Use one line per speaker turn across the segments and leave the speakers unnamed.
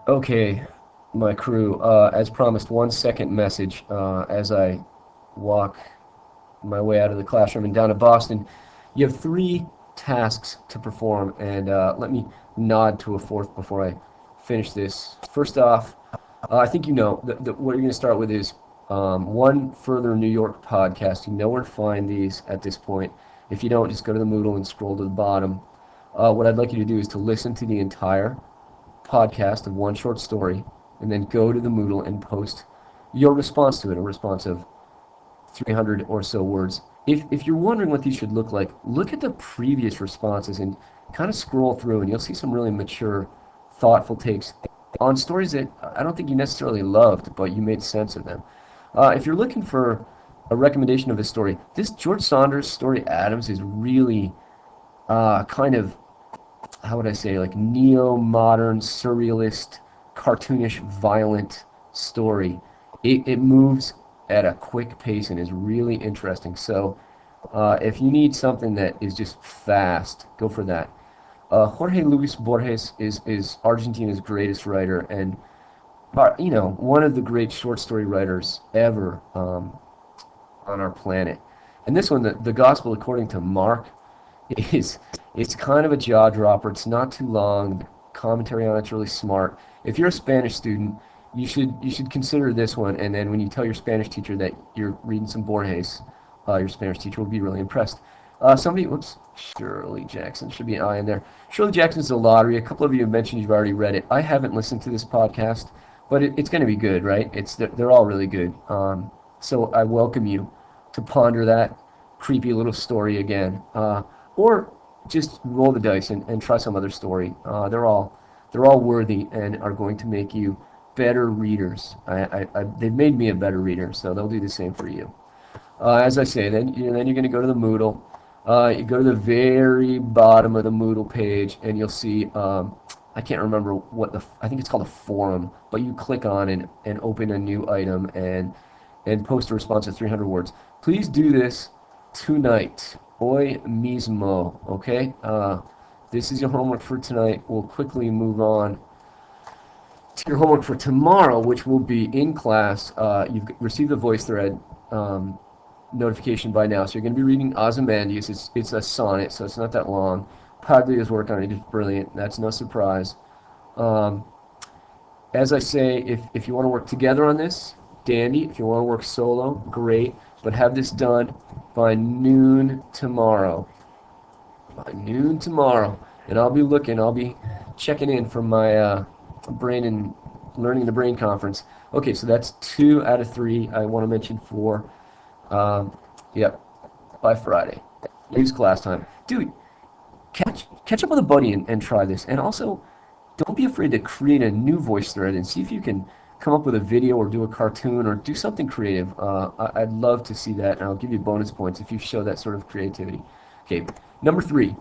Okay, my crew, as promised, 1 second message as I walk my way out of the classroom and down to Boston. You have three tasks to perform, and let me nod to a fourth before I finish this. First off, I think you know that what you're going to start with is one further New York podcast. You know where to find these at this point. If you don't, just go to the Moodle and scroll to the bottom. What I'd like you to do is to listen to the entire podcast of one short story, and then go to the Moodle and post your response to it, a response of 300 or so words. If you're wondering what these should look like, look at the previous responses and kind of scroll through, and you'll see some really mature, thoughtful takes on stories that I don't think you necessarily loved, but you made sense of them. If you're looking for a recommendation of a story, this George Saunders story, Adams, is really kind of, how would I say, like neo-modern, surrealist, cartoonish, violent story. It moves at a quick pace and is really interesting. So if you need something that is just fast, go for that. Jorge Luis Borges is Argentina's greatest writer and one of the great short story writers ever on our planet. And this one, the Gospel According to Mark, is it's kind of a jaw dropper. It's not too long. The commentary on it's really smart. If you're a Spanish student, you should consider this one. And then when you tell your Spanish teacher that you're reading some Borges, your Spanish teacher will be really impressed. Whoops, Shirley Jackson should be an I in there. Shirley Jackson's The Lottery. A couple of you have mentioned you've already read it. I haven't listened to this podcast, but it's going to be good, right? They're all really good. So I welcome you to ponder that creepy little story again. Or just roll the dice and try some other story. They're all worthy and are going to make you better readers. They've made me a better reader, so they'll do the same for you. As I say, then you're going to go to the Moodle. You go to the very bottom of the Moodle page, and you'll see. I can't remember I think it's called a forum, but you click on and open a new item and post a response of 300 words. Please do this tonight. Hoy mismo, okay? This is your homework for tonight. We'll quickly move on to your homework for tomorrow, which will be in class. You've received the VoiceThread notification by now, so you're going to be reading Ozymandias. It's a sonnet, so it's not that long. Paglia's work on it is brilliant. That's no surprise. As I say, if you want to work together on this, dandy. If you want to work solo, great. But have this done by noon tomorrow. By noon tomorrow. And I'll be checking in from my brain and learning the brain conference. Okay, so that's 2 out of 3. I want to mention 4. Yep, by Friday. Use class time. Dude, catch up with a buddy and try this. And also, don't be afraid to create a new voice thread and see if you can come up with a video or do a cartoon or do something creative. I'd love to see that, and I'll give you bonus points if you show that sort of creativity. Okay, number 3.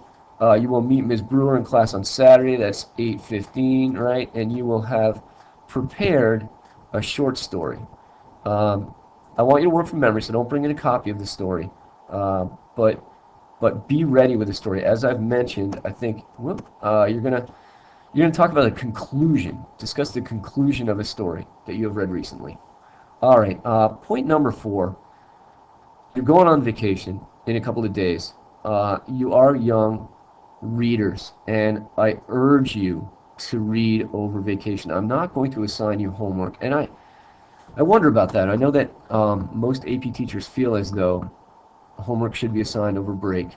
You will meet Ms. Brewer in class on Saturday. That's 8:15, right? And you will have prepared a short story. I want you to work from memory, so don't bring in a copy of the story. But be ready with the story. As I've mentioned, I think you're gonna talk about a conclusion. Discuss the conclusion of a story that you have read recently. All right. Point number 4. You're going on vacation in a couple of days. You are young readers, and I urge you to read over vacation. I'm not going to assign you homework, and I wonder about that. I know that most AP teachers feel as though homework should be assigned over break.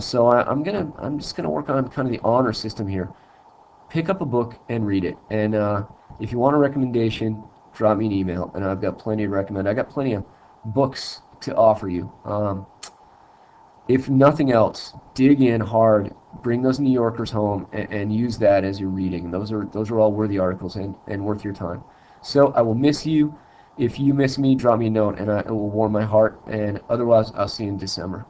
So I'm just gonna work on kind of the honor system here. Pick up a book and read it. And if you want a recommendation, drop me an email, and I've got plenty to recommend. I got plenty of books to offer you. If nothing else, dig in hard, bring those New Yorkers home, and use that as your reading. Those are all worthy articles and worth your time. So I will miss you. If you miss me, drop me a note, and it will warm my heart. And otherwise, I'll see you in December.